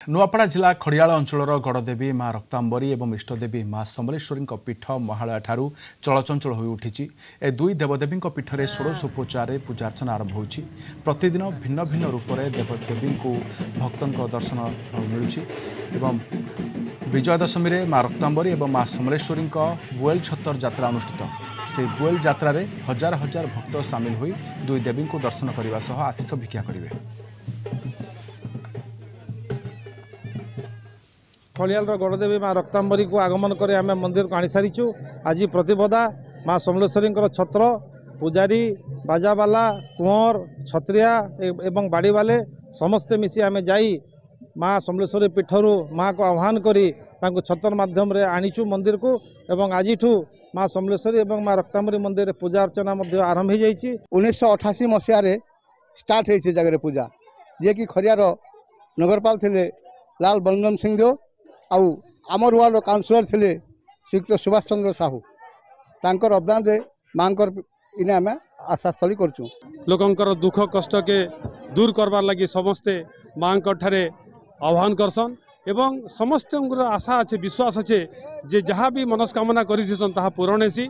नुआपड़ा जिला खड़ियाल अंचल गड़देवी माँ रक्तांबरी और इष्टदेवी माँ समलेश्वरी पीठ महालया ठारू चलचंचल हो उठी। ए दुई देवदेवी पीठरे षोड़शोपचार पूजार्चना आरंभ होती। प्रतिदिन भिन्न भिन्न रूप से देवदेवी को भक्तों दर्शन मिलूँ। विजय दशमी में माँ रक्तांबरी और माँ समलेश्वरी बुएल छतर यात्रा अनुष्ठित। से बुएल यात्रा रे हजार हजार भक्त सामिल होई दुई देवी को दर्शन करने सह आशीष भिक्षा करेंगे। खलियाल गड़देवी माँ रक्तांबरी को आगमन कर आम मंदिर को आनी सारीचु। आज प्रतिपदा माँ समलेश्वरी छत्र पूजारी बाजावाला कुंवर छत्रिया एवं बाड़ी वाले समस्ते मिसी आम जाई माँ समलेश्वरी पीठरू माँ को आह्वान करी छतर माध्यम रे आनीचु मंदिर को। एवं आज माँ समलेश्वरी और माँ रक्तांबरी मंदिर पूजा अर्चना आरंभ हो जाइए। 1988 मसीह स्टार्ट हो जगह पूजा जे कि खरियार नगरपाल थे लाल बलगम सिंह देव आउ आमर वार्ड काउनसिलर थे श्रीयुक्त सुभाष चंद्र साहू तांकर अवदान रे मांकर इने आम आशास्थली करचु। लोकंकर दुख कष्ट के दूर करबार लगी समस्ते माँ ठारे आह्वान करसन एवं समस्त आशा अच्छे विश्वास अच्छे जे जहाँ भी मनस्कामना करी पूरण हेसी।